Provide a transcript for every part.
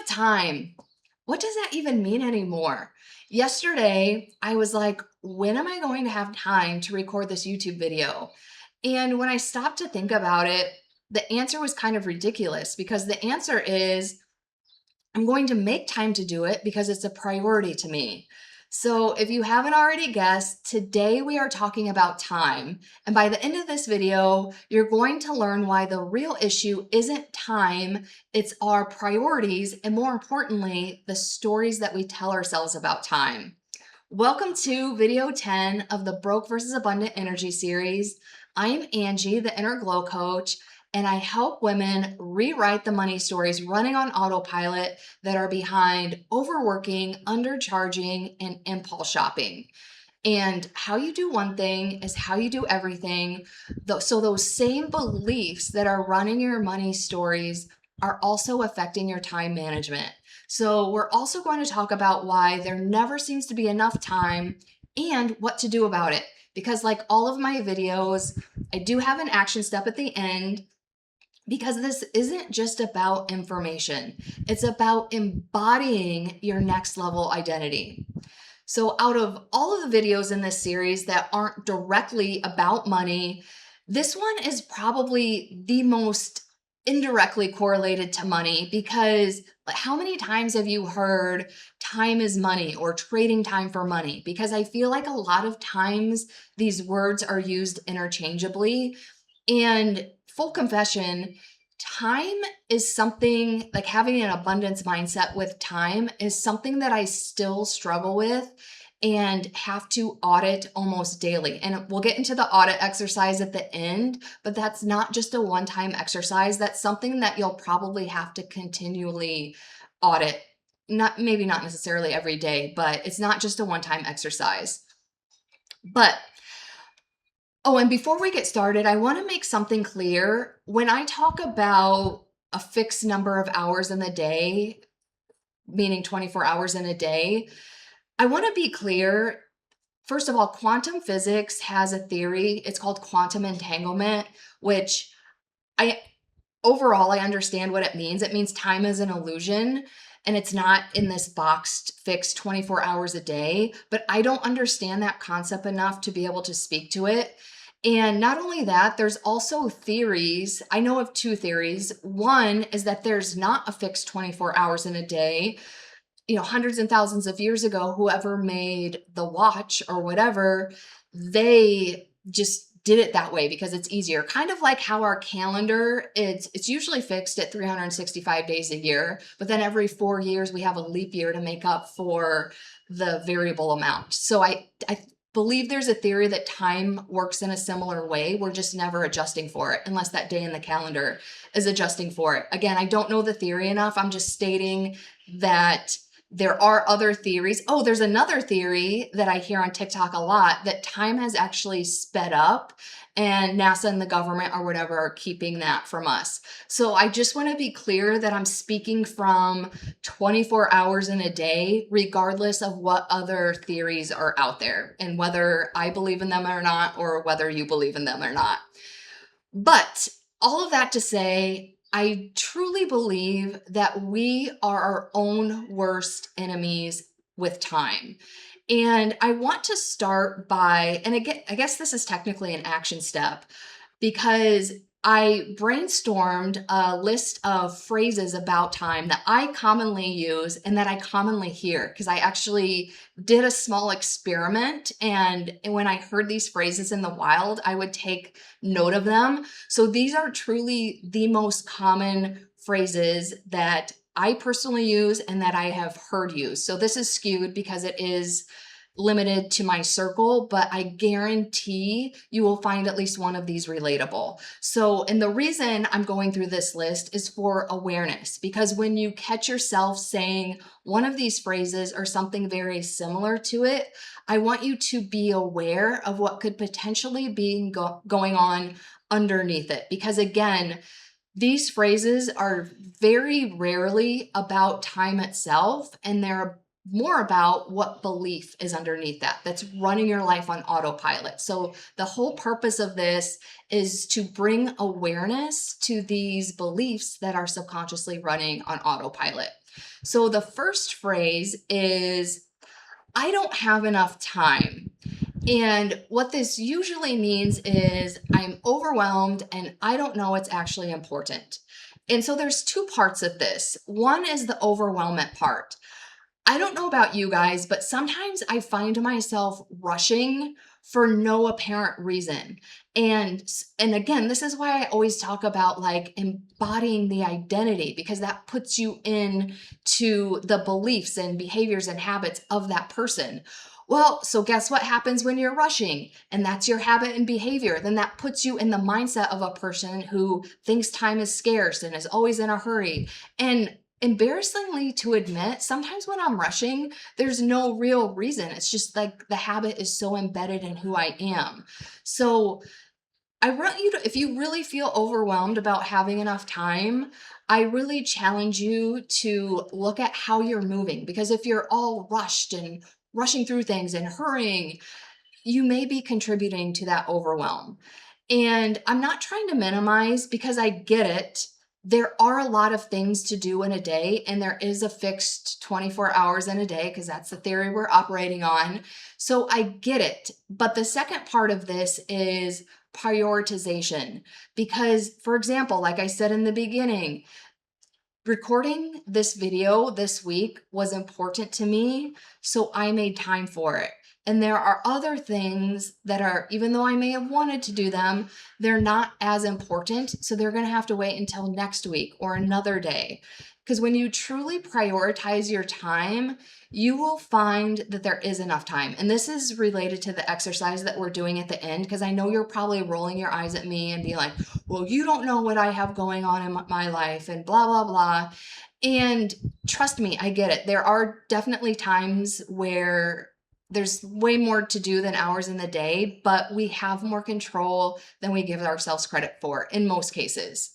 time. What does that even mean anymore? Yesterday, I was like, when am I going to have time to record this YouTube video? And when I stopped to think about it, the answer was kind of ridiculous because the answer is I'm going to make time to do it because it's a priority to me. So if you haven't already guessed, today we are talking about time. And by the end of this video, you're going to learn why the real issue isn't time, it's our priorities, and more importantly, the stories that we tell ourselves about time. Welcome to video 10 of the Broke versus Abundant Energy series. I'm Angie, the Inner Glow Coach, and I help women rewrite the money stories running on autopilot that are behind overworking, undercharging, and impulse shopping. And how you do one thing is how you do everything. So those same beliefs that are running your money stories are also affecting your time management. So we're also going to talk about why there never seems to be enough time and what to do about it. Because like all of my videos, I do have an action step at the end because this isn't just about information. It's about embodying your next level identity. So out of all of the videos in this series that aren't directly about money, this one is probably the most indirectly correlated to money because how many times have you heard time is money or trading time for money? Because I feel like a lot of times these words are used interchangeably. And full confession, time is something like having an abundance mindset with time is something that I still struggle with and have to audit almost daily. And we'll get into the audit exercise at the end, but that's not just a one-time exercise. That's something that you'll probably have to continually audit. Maybe not necessarily every day, but it's not just a one-time exercise. But oh, and before we get started, I want to make something clear. When I talk about a fixed number of hours in the day, meaning 24 hours in a day, I want to be clear. First of all, quantum physics has a theory. It's called quantum entanglement, which I overall I understand what it means. It means time is an illusion and it's not in this boxed fixed 24 hours a day, but I don't understand that concept enough to be able to speak to it. And not only that, there's also theories. I know of two theories. One is that there's not a fixed 24 hours in a day. Hundreds and thousands of years ago, whoever made the watch or whatever, they just did it that way because it's easier. Kind of like how our calendar, it's usually fixed at 365 days a year, but then every 4 years we have a leap year to make up for the variable amount. So I believe there's a theory that time works in a similar way. We're just never adjusting for it unless that day in the calendar is adjusting for it. Again, I don't know the theory enough. I'm just stating that there are other theories. Oh, there's another theory that I hear on TikTok a lot that time has actually sped up and NASA and the government or whatever are keeping that from us. So I just want to be clear that I'm speaking from 24 hours in a day, regardless of what other theories are out there and whether I believe in them or not, or whether you believe in them or not. But all of that to say, I truly believe that we are our own worst enemies with time. And I want to start by, and again, I guess this is technically an action step because I brainstormed a list of phrases about time that I commonly use and that I commonly hear because I actually did a small experiment. And when I heard these phrases in the wild, I would take note of them. So these are truly the most common phrases that I personally use and that I have heard used. So this is skewed because it is limited to my circle, but I guarantee you will find at least one of these relatable. So, and the reason I'm going through this list is for awareness, because when you catch yourself saying one of these phrases or something very similar to it, I want you to be aware of what could potentially be going on underneath it. Because again, these phrases are very rarely about time itself, and they're more about what belief is underneath that's running your life on autopilot. So the whole purpose of this is to bring awareness to these beliefs that are subconsciously running on autopilot. So the first phrase is, I don't have enough time. And what this usually means is I'm overwhelmed and I don't know what's actually important. And so there's two parts of this. One is the overwhelmment part. I don't know about you guys, but sometimes I find myself rushing for no apparent reason. And again, this is why I always talk about like embodying the identity, because that puts you in to the beliefs and behaviors and habits of that person. Well, so guess what happens when you're rushing? And that's your habit and behavior. Then that puts you in the mindset of a person who thinks time is scarce and is always in a hurry. And embarrassingly to admit, sometimes when I'm rushing, there's no real reason. It's just like the habit is so embedded in who I am. So I want you to, if you really feel overwhelmed about having enough time, I really challenge you to look at how you're moving. Because if you're all rushed and rushing through things and hurrying, you may be contributing to that overwhelm. And I'm not trying to minimize, because I get it. There are a lot of things to do in a day, and there is a fixed 24 hours in a day, because that's the theory we're operating on. So I get it. But the second part of this is prioritization. Because, for example, like I said in the beginning, recording this video this week was important to me, so I made time for it. And there are other things that are, even though I may have wanted to do them, they're not as important. So they're going to have to wait until next week or another day. Because when you truly prioritize your time, you will find that there is enough time. And this is related to the exercise that we're doing at the end, because I know you're probably rolling your eyes at me and being like, well, you don't know what I have going on in my life and blah, blah, blah. And trust me, I get it. There are definitely times where there's way more to do than hours in the day, but we have more control than we give ourselves credit for in most cases.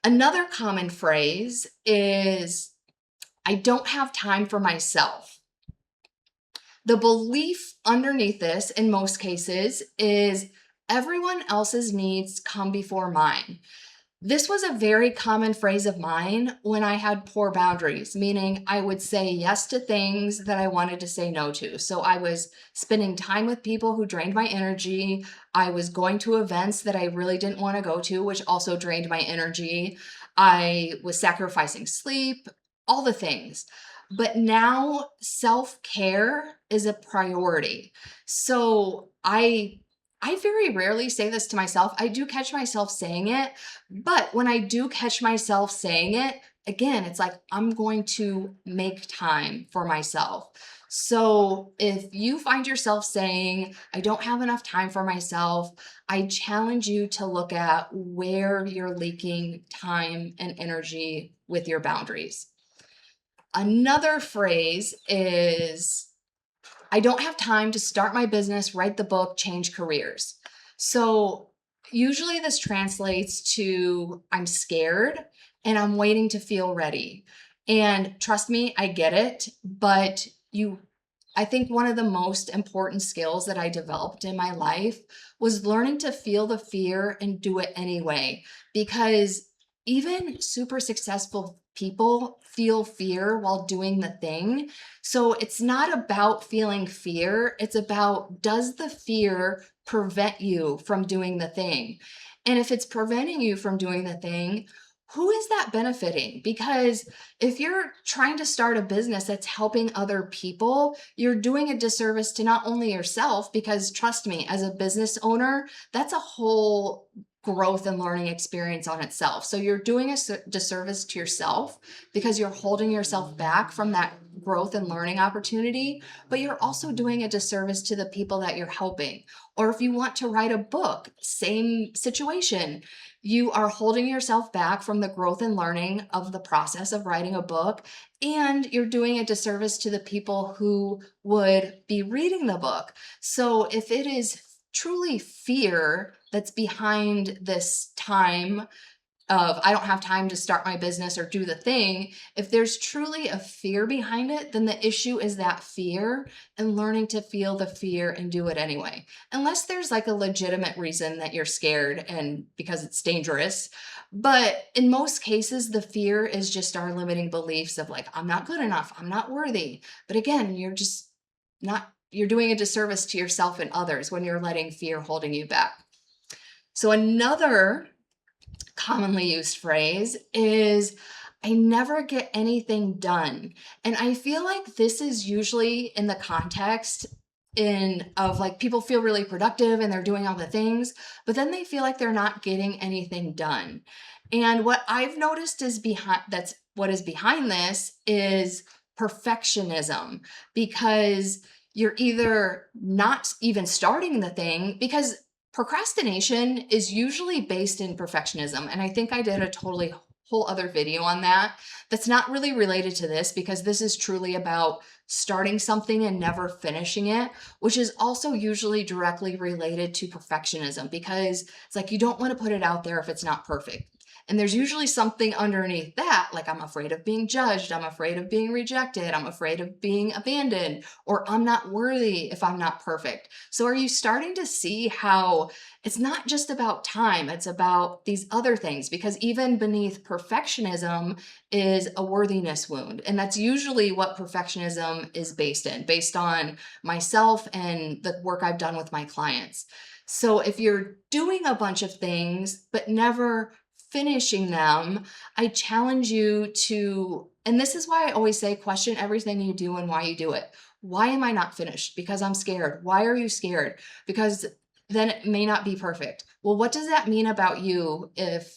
Another common phrase is, I don't have time for myself. The belief underneath this, in most cases, is everyone else's needs come before mine. This was a very common phrase of mine when I had poor boundaries, meaning I would say yes to things that I wanted to say no to. So I was spending time with people who drained my energy. I was going to events that I really didn't want to go to, which also drained my energy. I was sacrificing sleep, all the things. But now self-care is a priority. So I very rarely say this to myself. I do catch myself saying it, but when I do catch myself saying it, again, it's like I'm going to make time for myself. So if you find yourself saying, I don't have enough time for myself, I challenge you to look at where you're leaking time and energy with your boundaries. Another phrase is, I don't have time to start my business, write the book, change careers. So usually this translates to, I'm scared and I'm waiting to feel ready. And trust me, I get it, but I think one of the most important skills that I developed in my life was learning to feel the fear and do it anyway. Because even super successful people feel fear while doing the thing. So it's not about feeling fear. It's about, does the fear prevent you from doing the thing? And if it's preventing you from doing the thing, who is that benefiting? Because if you're trying to start a business that's helping other people, you're doing a disservice to not only yourself, because trust me, as a business owner, that's a whole growth and learning experience on itself. So you're doing a disservice to yourself because you're holding yourself back from that growth and learning opportunity, but you're also doing a disservice to the people that you're helping. Or if you want to write a book, same situation. You are holding yourself back from the growth and learning of the process of writing a book, and you're doing a disservice to the people who would be reading the book. So if it is truly fear that's behind this time, of I don't have time to start my business or do the thing, if there's truly a fear behind it, then the issue is that fear and learning to feel the fear and do it anyway. Unless there's like a legitimate reason that you're scared and because it's dangerous. But in most cases, the fear is just our limiting beliefs of like, I'm not good enough, I'm not worthy. But again, you're just not, you're doing a disservice to yourself and others when you're letting fear holding you back. So another commonly used phrase is I never get anything done. And I feel like this is usually in the context in of like people feel really productive and they're doing all the things, but then they feel like they're not getting anything done. And what I've noticed is behind that's what is behind this is perfectionism, because you're either not even starting the thing because procrastination is usually based in perfectionism. And I think I did a totally whole other video on that. That's not really related to this because this is truly about starting something and never finishing it, which is also usually directly related to perfectionism because it's like you don't want to put it out there if it's not perfect. And there's usually something underneath that, like I'm afraid of being judged, I'm afraid of being rejected, I'm afraid of being abandoned, or I'm not worthy if I'm not perfect. So are you starting to see how it's not just about time, it's about these other things? Because even beneath perfectionism is a worthiness wound. And that's usually what perfectionism is based on myself and the work I've done with my clients. So if you're doing a bunch of things, but never finishing them, I challenge you to, and this is why I always say question everything you do and why you do it. Why am I not finished? Because I'm scared. Why are you scared? Because then it may not be perfect. Well, what does that mean about you if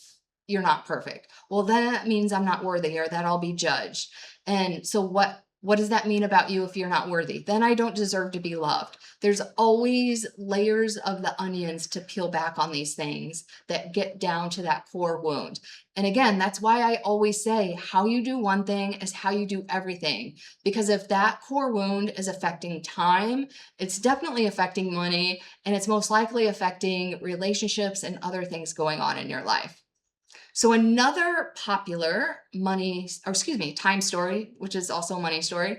you're not perfect? Well, then that means I'm not worthy or that I'll be judged. And so what does that mean about you if you're not worthy? Then I don't deserve to be loved. There's always layers of the onions to peel back on these things that get down to that core wound. And again, that's why I always say how you do one thing is how you do everything. Because if that core wound is affecting time, it's definitely affecting money, and it's most likely affecting relationships and other things going on in your life. So another popular time story, which is also a money story,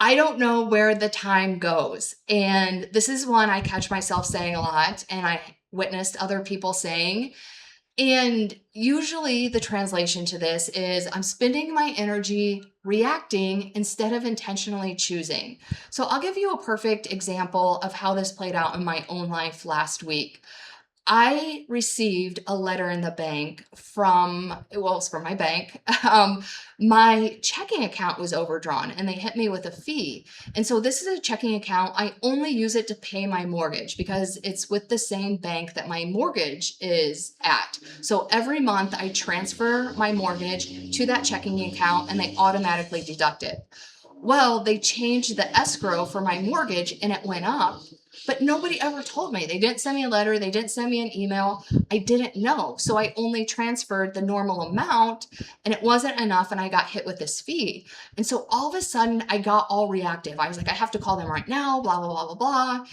I don't know where the time goes. And this is one I catch myself saying a lot, and I witnessed other people saying. And usually the translation to this is I'm spending my energy reacting instead of intentionally choosing. So I'll give you a perfect example of how this played out in my own life last week. I received a letter in the bank it was from my bank. My checking account was overdrawn and they hit me with a fee. And so this is a checking account. I only use it to pay my mortgage because it's with the same bank that my mortgage is at. So every month I transfer my mortgage to that checking account and they automatically deduct it. Well, they changed the escrow for my mortgage and it went up, but nobody ever told me. They didn't send me a letter. They didn't send me an email. I didn't know. So I only transferred the normal amount and it wasn't enough. And I got hit with this fee. And so all of a sudden I got all reactive. I was like, I have to call them right now, blah, blah, blah, blah, blah.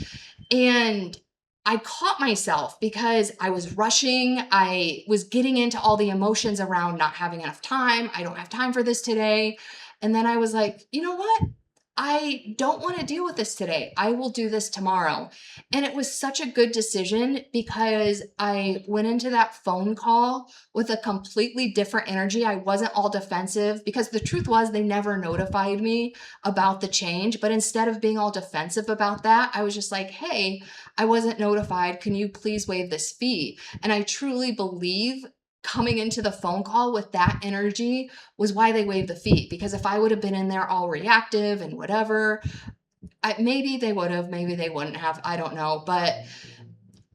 And I caught myself because I was rushing. I was getting into all the emotions around not having enough time. I don't have time for this today. And then I was like, you know what? I don't want to deal with this today. I will do this tomorrow. And it was such a good decision because I went into that phone call with a completely different energy. I wasn't all defensive because the truth was they never notified me about the change. But instead of being all defensive about that, I was just like, hey, I wasn't notified. Can you please waive this fee? And I truly believe coming into the phone call with that energy was why they waived the fee. Because if I would have been in there all reactive and whatever, maybe they would have, maybe they wouldn't have, I don't know. But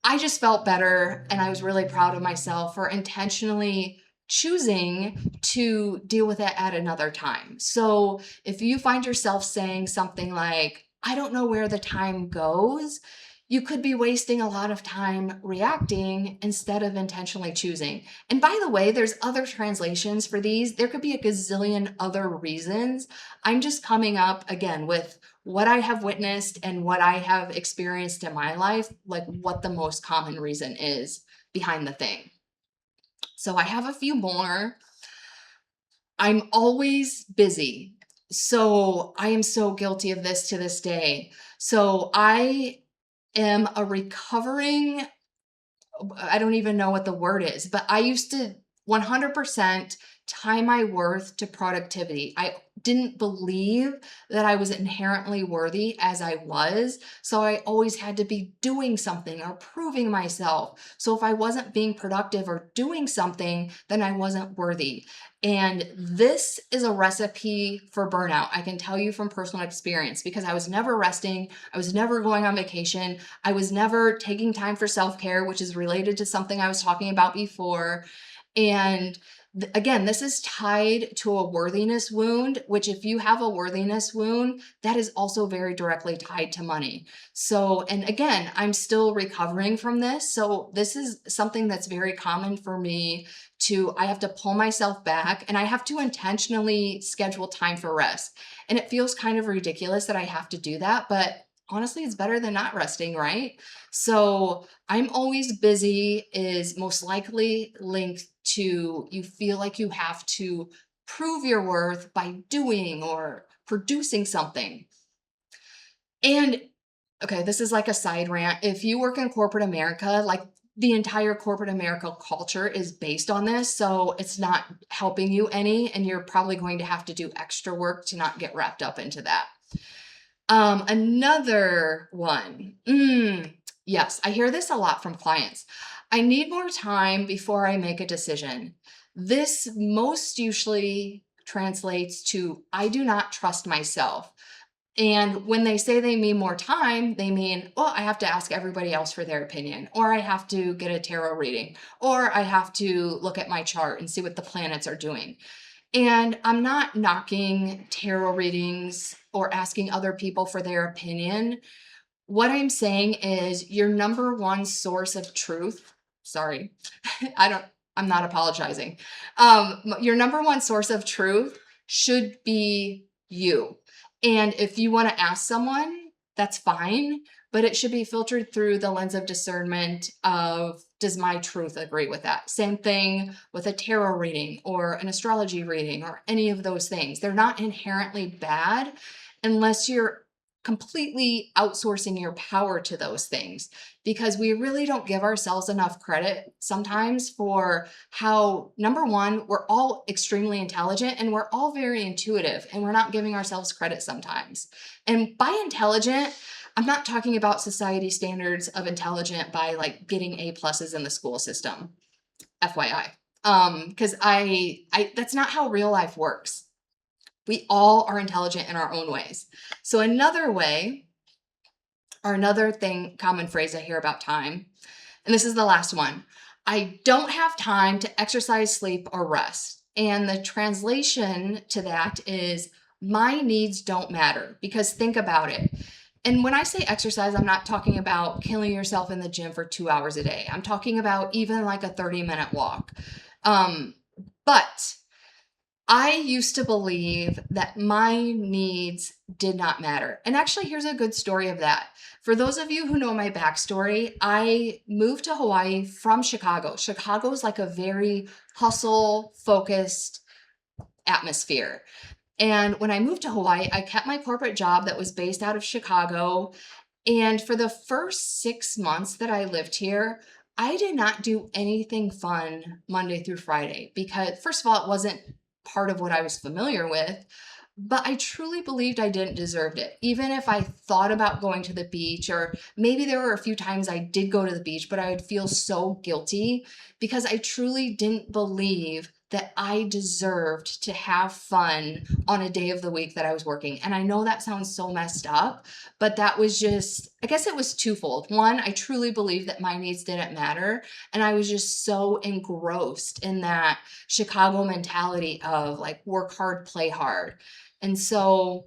I just felt better and I was really proud of myself for intentionally choosing to deal with it at another time. So if you find yourself saying something like, I don't know where the time goes, you could be wasting a lot of time reacting instead of intentionally choosing. And by the way, there's other translations for these. There could be a gazillion other reasons. I'm just coming up again with what I have witnessed and what I have experienced in my life, like what the most common reason is behind the thing. So I have a few more. I'm always busy. So I am so guilty of this to this day. So I am a recovering, I don't even know what the word is, but I used to 100% tie my worth to productivity. I didn't believe that I was inherently worthy as I was. So I always had to be doing something or proving myself. So if I wasn't being productive or doing something, then I wasn't worthy. And this is a recipe for burnout. I can tell you from personal experience because I was never resting. I was never going on vacation. I was never taking time for self-care, which is related to something I was talking about before. And again, this is tied to a worthiness wound, which if you have a worthiness wound, that is also very directly tied to money. So, and again, I'm still recovering from this. So this is something that's very common for me I have to pull myself back and I have to intentionally schedule time for rest. And it feels kind of ridiculous that I have to do that, but honestly, it's better than not resting, right? So I'm always busy is most likely linked to you feel like you have to prove your worth by doing or producing something. And okay, this is like a side rant. If you work in corporate America, like the entire corporate America culture is based on this. So it's not helping you any, and you're probably going to have to do extra work to not get wrapped up into that. Another one. Yes, I hear this a lot from clients. I need more time before I make a decision. This most usually translates to I do not trust myself. And when they say they mean more time, they mean, well, I have to ask everybody else for their opinion, or I have to get a tarot reading, or I have to look at my chart and see what the planets are doing. And I'm not knocking tarot readings or asking other people for their opinion. What I'm saying is your number one source of truth. Sorry, I don't, I'm not apologizing. Your number one source of truth should be you. And if you want to ask someone, that's fine, but it should be filtered through the lens of discernment of does my truth agree with that? Same thing with a tarot reading or an astrology reading or any of those things. They're not inherently bad unless you're completely outsourcing your power to those things because we really don't give ourselves enough credit sometimes for how, number one, we're all extremely intelligent and we're all very intuitive and we're not giving ourselves credit sometimes. And by intelligent, I'm not talking about society standards of intelligent by like getting A pluses in the school system, FYI. Because I that's not how real life works. We all are intelligent in our own ways. So another way, or another thing, common phrase I hear about time, and this is the last one. I don't have time to exercise, sleep, or rest. And the translation to that is my needs don't matter because think about it. And when I say exercise, I'm not talking about killing yourself in the gym for 2 hours a day. I'm talking about even like a 30-minute walk. But I used to believe that my needs did not matter. And actually, here's a good story of that. For those of you who know my backstory, I moved to Hawaii from Chicago. Chicago is like a very hustle focused atmosphere. And when I moved to Hawaii, I kept my corporate job that was based out of Chicago. And for the first 6 months that I lived here, I did not do anything fun Monday through Friday because, first of all, it wasn't part of what I was familiar with, but I truly believed I didn't deserve it. Even if I thought about going to the beach, or maybe there were a few times I did go to the beach, but I would feel so guilty because I truly didn't believe that I deserved to have fun on a day of the week that I was working. And I know that sounds so messed up, but that was just, I guess it was twofold. One, I truly believed that my needs didn't matter. And I was just so engrossed in that Chicago mentality of like work hard, play hard. And so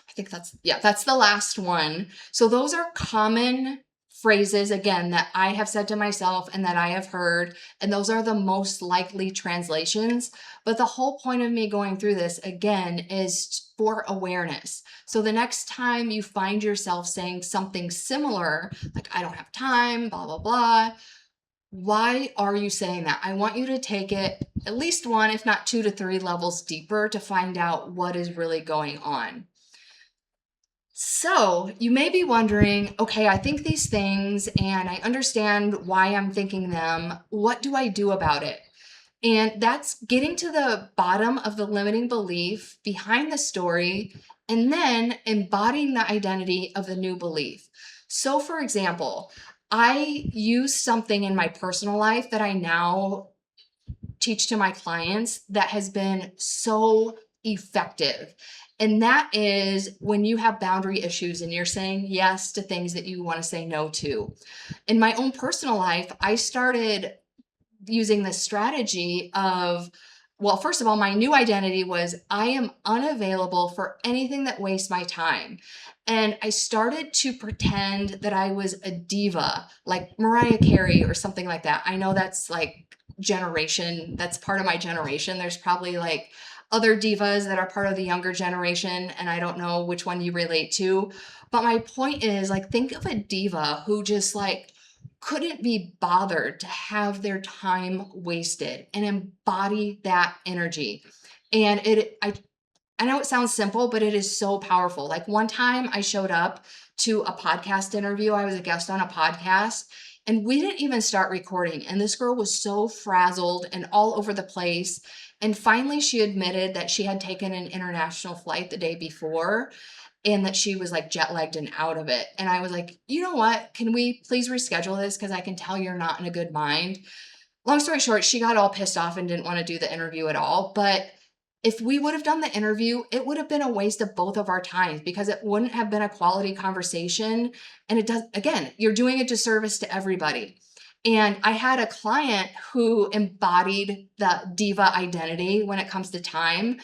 I think that's the last one. So those are common phrases, again, that I have said to myself and that I have heard, and those are the most likely translations. But the whole point of me going through this, again, is for awareness. So the next time you find yourself saying something similar, like, I don't have time, blah, blah, blah, Why are you saying that? I want you to take it at least one, if not 2 to 3 levels deeper to find out what is really going on. So you may be wondering, okay, I think these things and I understand why I'm thinking them. What do I do about it? And that's getting to the bottom of the limiting belief behind the story and then embodying the identity of the new belief. So, for example, I use something in my personal life that I now teach to my clients that has been so effective. And that is when you have boundary issues and you're saying yes to things that you want to say no to. In my own personal life, I started using this strategy of, well, first of all, my new identity was I am unavailable for anything that wastes my time. And I started to pretend that I was a diva, like Mariah Carey or something like that. I know that's like generation, that's part of my generation. There's probably like other divas that are part of the younger generation, and I don't know which one you relate to. But my point is, like, think of a diva who just like couldn't be bothered to have their time wasted and embody that energy. And I know it sounds simple, but it is so powerful. Like one time I showed up to a podcast interview. I was a guest on a podcast and we didn't even start recording. And this girl was so frazzled and all over the place. And finally, she admitted that she had taken an international flight the day before and that she was like jet lagged and out of it. And I was like, you know what? Can we please reschedule this? Because I can tell you're not in a good mind. Long story short, she got all pissed off and didn't want to do the interview at all. But if we would have done the interview, it would have been a waste of both of our times because it wouldn't have been a quality conversation. And it does, again, you're doing a disservice to everybody. And I had a client who embodied the diva identity when it comes to time.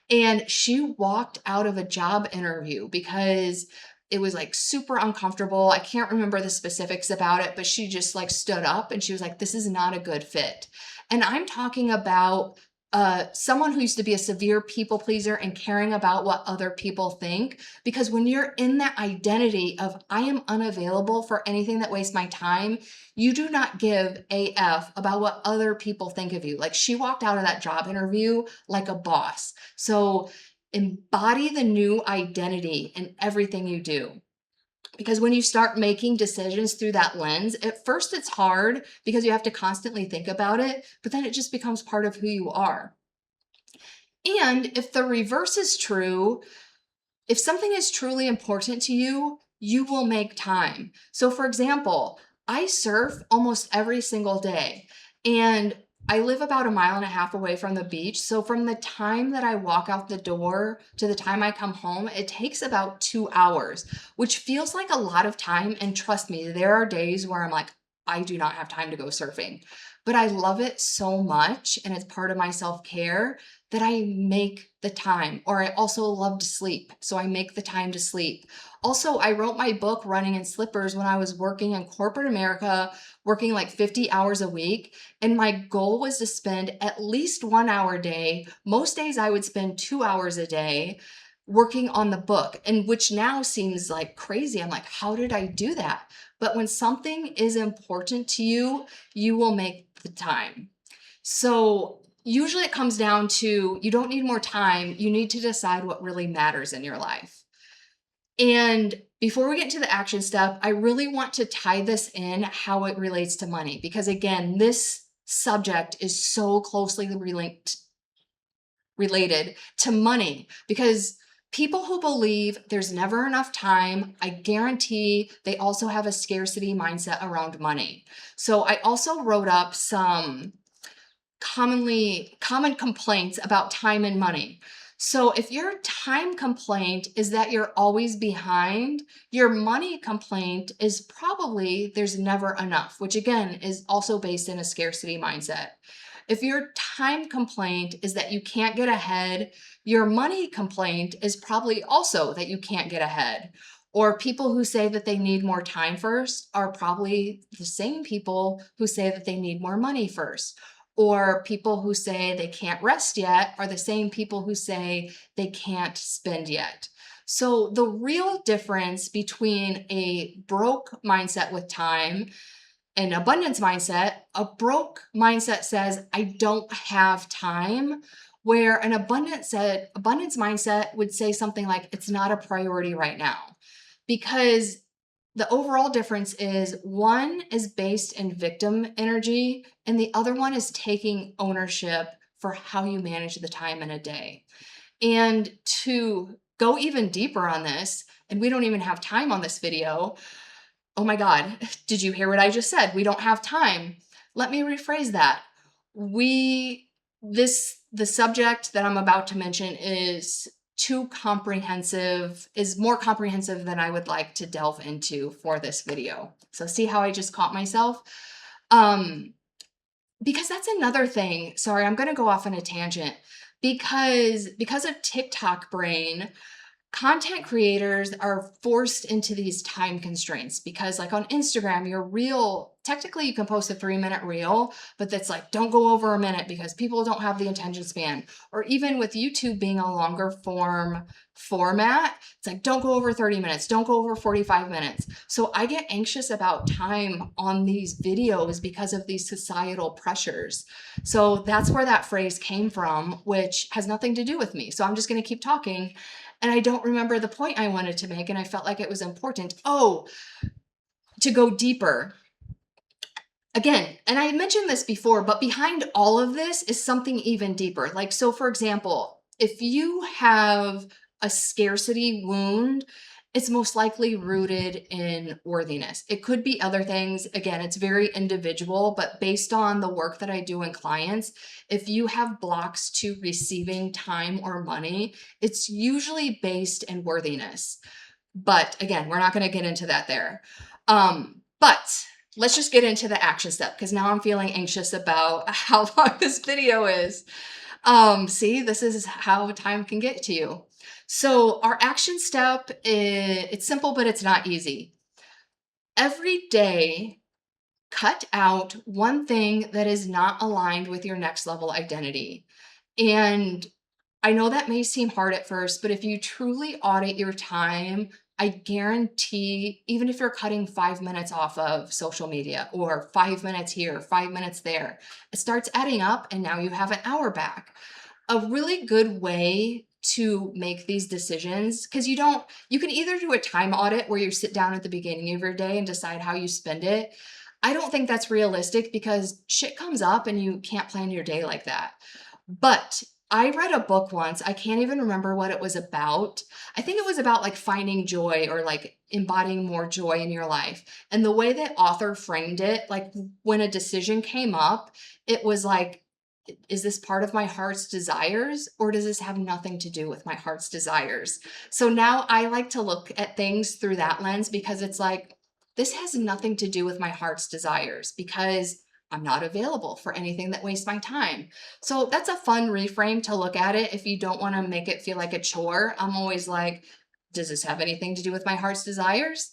And she walked out of a job interview because it was like super uncomfortable. I can't remember the specifics about it, but she just like stood up and she was like, this is not a good fit. And I'm talking about someone who used to be a severe people pleaser and caring about what other people think. Because when you're in that identity of I am unavailable for anything that wastes my time, you do not give a F about what other people think of you. Like she walked out of that job interview like a boss. So embody the new identity in everything you do. Because when you start making decisions through that lens, at first it's hard because you have to constantly think about it, but then it just becomes part of who you are. And if the reverse is true, if something is truly important to you, you will make time. So, for example, I surf almost every single day, and I live about a mile and a half away from the beach. So, from the time that I walk out the door to the time I come home, it takes about 2 hours, which feels like a lot of time. And trust me, there are days where I'm like, I do not have time to go surfing. But I love it so much, and it's part of my self care that I make the time. Or I also love to sleep, so I make the time to sleep. Also, I wrote my book, Running in Slippers, when I was working in corporate America, working like 50 hours a week. And my goal was to spend at least 1 hour a day. Most days I would spend 2 hours a day working on the book, and which now seems like crazy. I'm like, how did I do that? But when something is important to you, you will make the time. So usually it comes down to you don't need more time. You need to decide what really matters in your life. And before we get to the action step, I really want to tie this in how it relates to money, because again, this subject is so closely related to money because people who believe there's never enough time, I guarantee they also have a scarcity mindset around money. So I also wrote up some common complaints about time and money. So if your time complaint is that you're always behind, your money complaint is probably there's never enough, which again is also based in a scarcity mindset. If your time complaint is that you can't get ahead, your money complaint is probably also that you can't get ahead. Or people who say that they need more time first are probably the same people who say that they need more money first. Or people who say they can't rest yet are the same people who say they can't spend yet. So the real difference between a broke mindset with time an abundance mindset. A broke mindset says, I don't have time, where an abundance mindset would say something like, it's not a priority right now. Because the overall difference is one is based in victim energy, and the other one is taking ownership for how you manage the time in a day. And to go even deeper on this, and we don't even have time on this video. Oh my God, did you hear what I just said? We don't have time. Let me rephrase that. The subject that I'm about to mention is more comprehensive than I would like to delve into for this video. So see how I just caught myself? Because that's another thing. Sorry, I'm going to go off on a tangent. Because of TikTok brain, content creators are forced into these time constraints, because like on Instagram, your reel, technically you can post a 3-minute reel, but that's like, don't go over a minute because people don't have the attention span. Or even with YouTube being a longer format, it's like, don't go over 30 minutes, don't go over 45 minutes. So I get anxious about time on these videos because of these societal pressures. So that's where that phrase came from, which has nothing to do with me. So I'm just going to keep talking. And I don't remember the point I wanted to make, and I felt like it was important. Oh, to go deeper. Again, and I mentioned this before, but behind all of this is something even deeper. Like, so for example, if you have a scarcity wound, it's most likely rooted in worthiness. It could be other things. Again, it's very individual, but based on the work that I do in clients, if you have blocks to receiving time or money, it's usually based in worthiness. But again, we're not going to get into that there. But let's just get into the action step, because now I'm feeling anxious about how long this video is. See, this is how time can get to you. So our action step, it's simple, but it's not easy. Every day, cut out one thing that is not aligned with your next level identity. And I know that may seem hard at first, but if you truly audit your time, I guarantee, even if you're cutting 5 minutes off of social media, or 5 minutes here, 5 minutes there, it starts adding up, and now you have an hour back. A really good way to make these decisions, because you can either do a time audit where you sit down at the beginning of your day and decide how you spend it. I don't think that's realistic, because shit comes up and you can't plan your day like that. But I read a book once. I can't even remember what it was about. I think it was about like finding joy, or like embodying more joy in your life. And the way that author framed it, like when a decision came up, it was like, is this part of my heart's desires, or does this have nothing to do with my heart's desires? So now I like to look at things through that lens, because it's like, this has nothing to do with my heart's desires, because I'm not available for anything that wastes my time. So that's a fun reframe to look at it. If you don't want to make it feel like a chore, I'm always like, does this have anything to do with my heart's desires?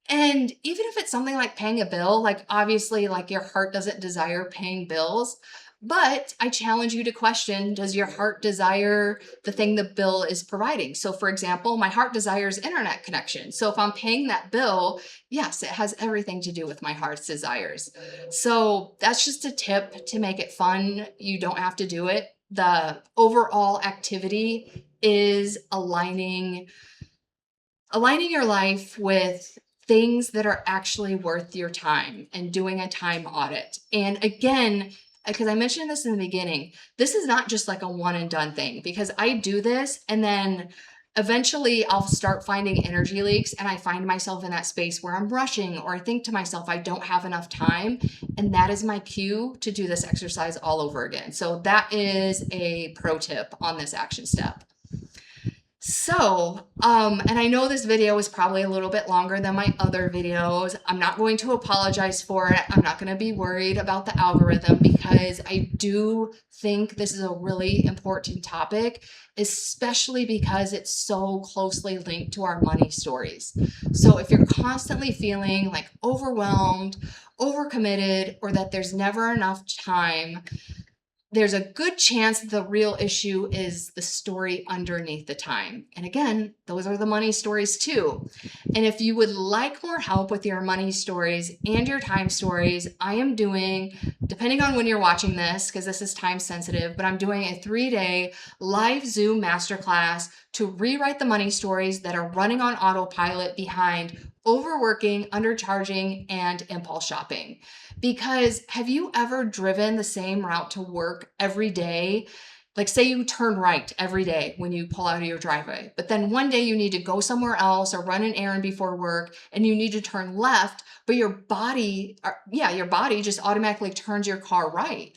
And even if it's something like paying a bill, like obviously like your heart doesn't desire paying bills, but I challenge you to question, does your heart desire the thing the bill is providing? So for example, my heart desires internet connection. So if I'm paying that bill, yes, it has everything to do with my heart's desires. So that's just a tip to make it fun. You don't have to do it. The overall activity is aligning your life with things that are actually worth your time, and doing a time audit. And again, because I mentioned this in the beginning, this is not just like a one and done thing, because I do this and then eventually I'll start finding energy leaks, and I find myself in that space where I'm rushing, or I think to myself, I don't have enough time. And that is my cue to do this exercise all over again. So that is a pro tip on this action step. So, and I know this video is probably a little bit longer than my other videos. I'm not going to apologize for it. I'm not going to be worried about the algorithm, because I do think this is a really important topic, especially because it's so closely linked to our money stories. So if you're constantly feeling like overwhelmed, overcommitted, or that there's never enough time, there's a good chance the real issue is the story underneath the time. And again, those are the money stories too. And if you would like more help with your money stories and your time stories, I am doing, depending on when you're watching this, because this is time sensitive, but I'm doing a 3-day live Zoom masterclass to rewrite the money stories that are running on autopilot behind overworking, undercharging, and impulse shopping. Because have you ever driven the same route to work every day? Like, say you turn right every day when you pull out of your driveway, but then one day you need to go somewhere else or run an errand before work and you need to turn left, but your body just automatically turns your car right.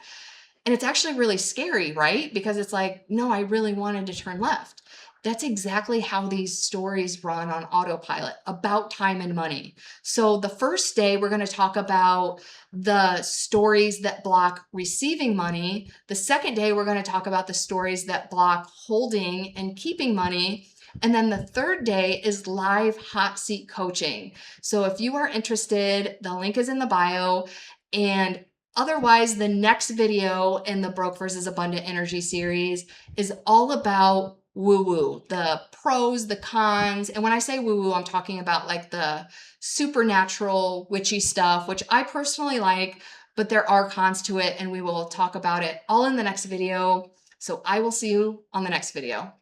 And it's actually really scary, right? Because it's like, no, I really wanted to turn left. That's exactly how these stories run on autopilot about time and money. So, the first day, we're going to talk about the stories that block receiving money. The second day, we're going to talk about the stories that block holding and keeping money. And then the third day is live hot seat coaching. So, if you are interested, the link is in the bio. And otherwise, the next video in the Broke versus Abundant Energy series is all about woo woo, the pros, the cons. And when I say woo woo, I'm talking about like the supernatural, witchy stuff, which I personally like, but there are cons to it, and we will talk about it all in the next video. So I will see you on the next video.